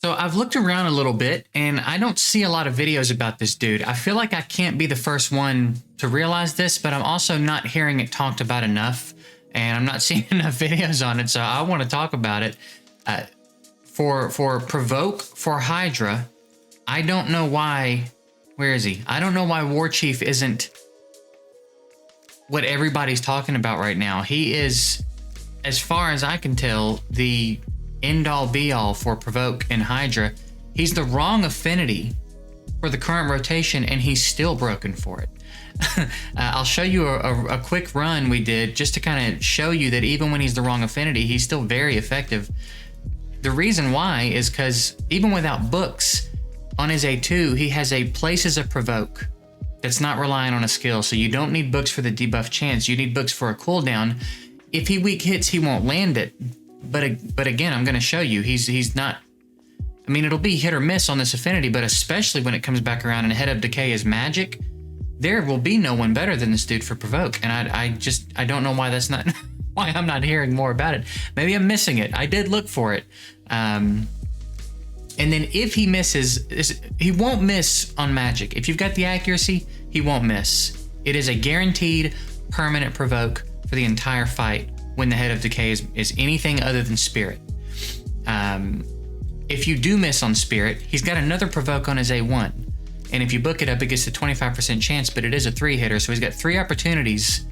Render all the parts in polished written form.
So I've looked around a little bit and I don't see a lot of videos about this dude. I feel like I can't be the first one to realize this, but I'm also not hearing it talked about enough and I'm not seeing enough videos on it. So I want to talk about it. For Provoke for Hydra, I don't know why, where is he? I don't know why War Chief isn't what everybody's talking about right now. He is, as far as I can tell, the end-all be-all for Provoke and Hydra. He's the wrong affinity for the current rotation and he's still broken for it. I'll show you a quick run we did just to kind of show you that even when he's the wrong affinity, he's still very effective. The reason why is because even without books, on his A2, he has a Places of Provoke that's not relying on a skill, so you don't need books for the debuff chance, you need books for a cooldown. If he weak hits, he won't land it. But again, I'm going to show you, he's not, I mean, it'll be hit or miss on this affinity, but especially when it comes back around and Head of Decay is magic, there will be no one better than this dude for Provoke. And I don't know why that's not, why I'm not hearing more about it. Maybe I'm missing it. I did look for it. And then if he misses, he won't miss on magic. If you've got the accuracy, he won't miss. It is a guaranteed permanent Provoke for the entire fight when the Head of Decay is anything other than Spirit. If you do miss on Spirit, he's got another Provoke on his A1. And if you book it up, it gets a 25% chance, but it is a 3-hitter, so he's got 3 opportunities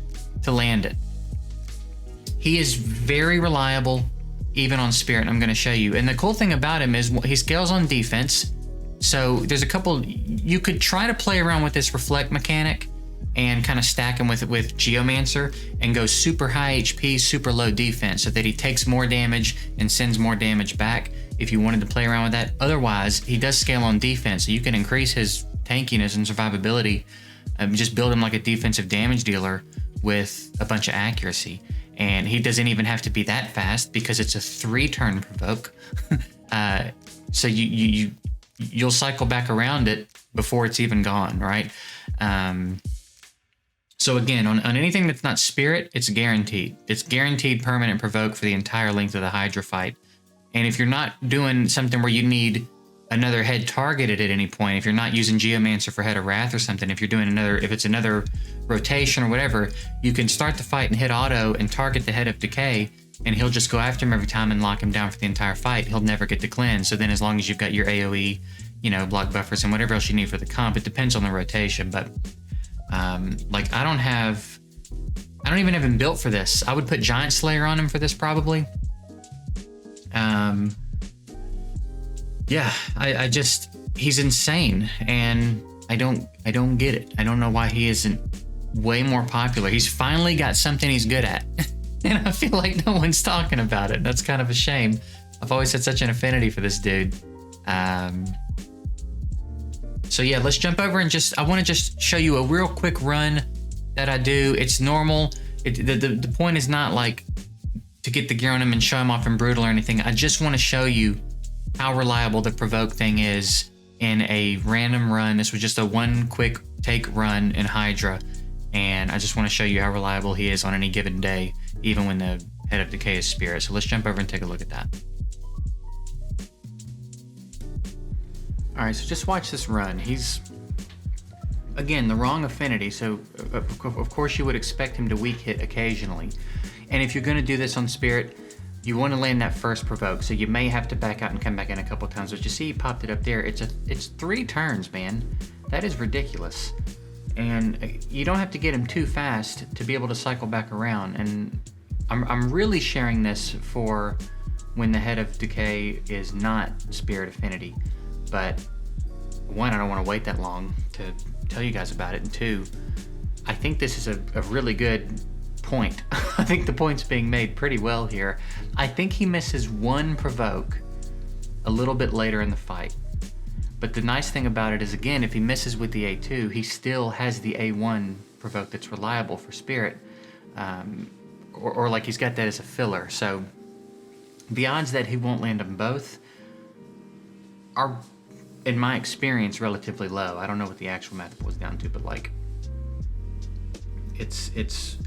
to land it. He is very reliable, even on Spirit, and I'm going to show you. And the cool thing about him is he scales on defense. So there's a couple, you could try to play around with this reflect mechanic and kind of stack him with Geomancer and go super high HP, super low defense so that he takes more damage and sends more damage back if you wanted to play around with that. Otherwise, he does scale on defense, so you can increase his tankiness and survivability. Just build him like a defensive damage dealer with a bunch of accuracy. And he doesn't even have to be that fast because it's a 3-turn Provoke. So you'll cycle back around it before it's even gone, right? So again, on anything that's not Spirit, it's guaranteed. It's guaranteed permanent Provoke for the entire length of the Hydra fight. And if you're not doing something where you need another head targeted at any point, if you're not using Geomancer for Head of Wrath or something, if it's another rotation or whatever, you can start the fight and hit auto and target the Head of Decay, and he'll just go after him every time and lock him down for the entire fight. He'll never get to cleanse. So then as long as you've got your AoE, block buffers and whatever else you need for the comp, it depends on the rotation, but like I don't even have him built for this. I would put Giant Slayer on him for this probably. Yeah, he's insane, and I don't get it. I don't know why he isn't way more popular. He's finally got something he's good at, and I feel like no one's talking about it. That's kind of a shame. I've always had such an affinity for this dude. So yeah, let's jump over and I want to just show you a real quick run that I do. It's normal. The point is not like to get the gear on him and show him off in brutal or anything. I just want to show you how reliable the Provoke thing is in a random run. This was just a one quick take run in Hydra, and I just want to show you how reliable he is on any given day, even when the Head of Decay is Spirit. So let's jump over and take a look at that. All right, so just watch this run. He's, again, the wrong affinity, so of course you would expect him to weak hit occasionally. And if you're gonna do this on Spirit, you wanna land that first Provoke, so you may have to back out and come back in a couple times. But you see he popped it up there. It's 3 turns, man. That is ridiculous. And you don't have to get him too fast to be able to cycle back around. And I'm really sharing this for when the Head of Decay is not Spirit affinity. But 1, I don't want to wait that long to tell you guys about it, and 2, I think this is a really good point. I think the point's being made pretty well here. I think he misses 1 Provoke a little bit later in the fight. But the nice thing about it is, again, if he misses with the A2, he still has the A1 Provoke that's reliable for Spirit. Or like he's got that as a filler. So the odds that he won't land them both are, in my experience, relatively low. I don't know what the actual math boils down to, but like, it's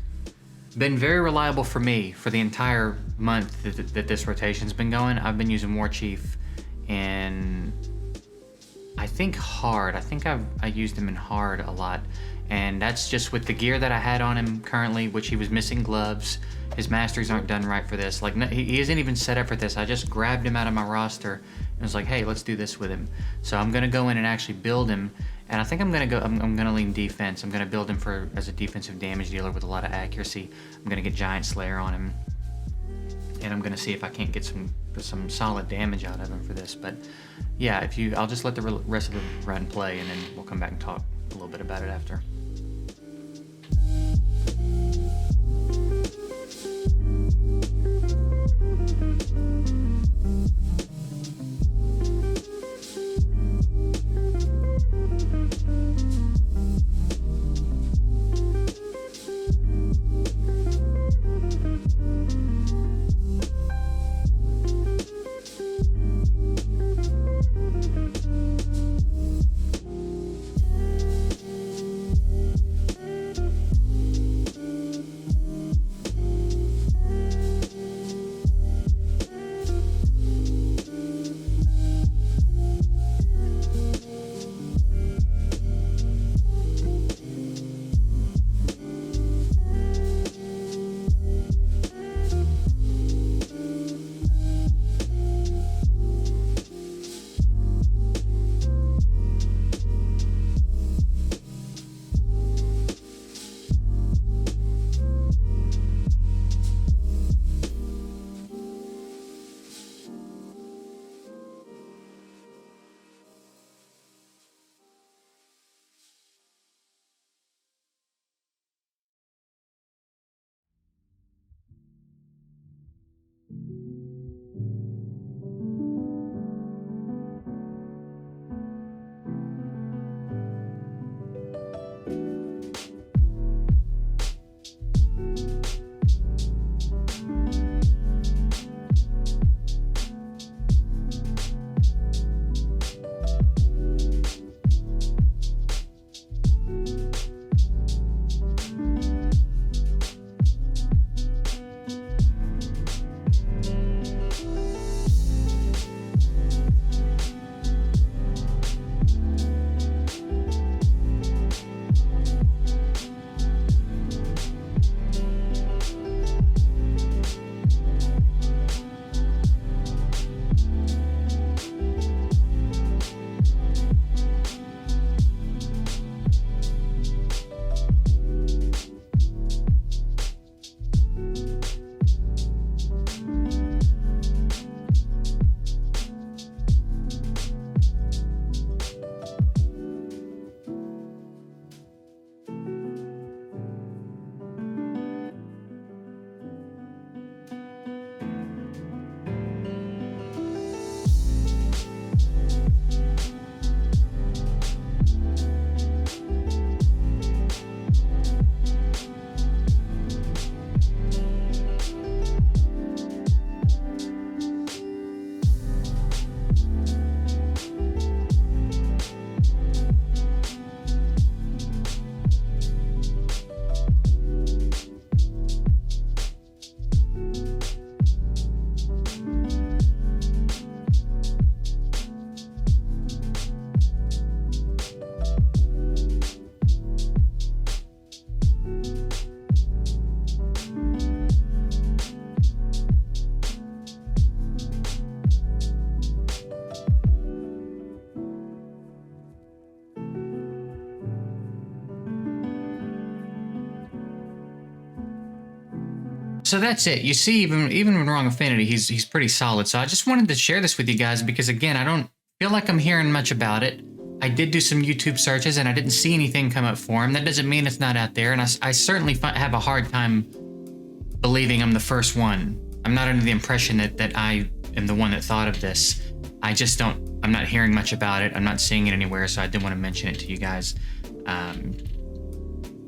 been very reliable for me for the entire month that this rotation's been going. I've been using War Chief, in, I think hard. I think I used him in hard a lot, and that's just with the gear that I had on him currently, which he was missing gloves. His masteries aren't done right for this. Like, he isn't even set up for this. I just grabbed him out of my roster and was like, hey, let's do this with him. So I'm gonna go in and actually build him, and I think I'm gonna lean defense. I'm gonna build him as a defensive damage dealer with a lot of accuracy. I'm gonna get Giant Slayer on him, and I'm gonna see if I can't get some solid damage out of him for this. But yeah, I'll just let the rest of the run play, and then we'll come back and talk a little bit about it after. So that's it. You see, even with Wrong Affinity, he's pretty solid. So I just wanted to share this with you guys because, again, I don't feel like I'm hearing much about it. I did do some YouTube searches and I didn't see anything come up for him. That doesn't mean it's not out there. And I certainly have a hard time believing I'm the first one. I'm not under the impression that I am the one that thought of this. I'm not hearing much about it. I'm not seeing it anywhere. So I did want to mention it to you guys.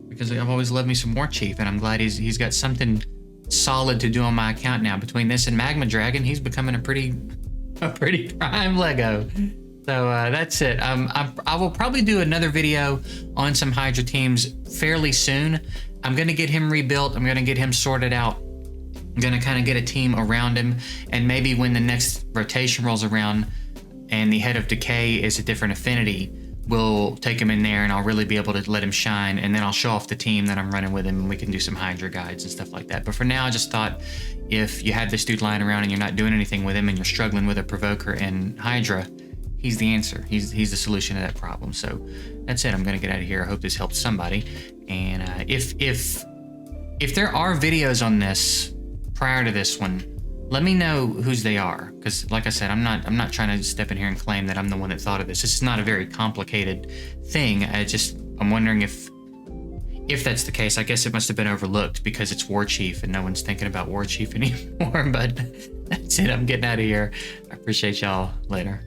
Because I've always loved me some War Chief, and I'm glad he's got something solid to do on my account now. Between this and Magma Dragon, he's becoming a pretty prime Lego. So that's it. I will probably do another video on some Hydra teams fairly soon. I'm gonna get him rebuilt. I'm gonna get him sorted out. I'm gonna kind of get a team around him, and maybe when the next rotation rolls around, and the Head of Decay is a different affinity, we'll take him in there and I'll really be able to let him shine, and then I'll show off the team that I'm running with him and we can do some Hydra guides and stuff like that. But for now, I just thought if you have this dude lying around and you're not doing anything with him and you're struggling with a Provoker and Hydra, he's the answer. He's the solution to that problem. So that's it. I'm gonna get out of here. I hope this helps somebody. And if there are videos on this prior to this one, let me know whose they are, because like I said, I'm not trying to step in here and claim that I'm the one that thought of this. This is not a very complicated thing. I'm wondering if that's the case. I guess it must have been overlooked because it's War Chief and no one's thinking about War Chief anymore. But that's it. I'm getting out of here. I appreciate y'all. Later.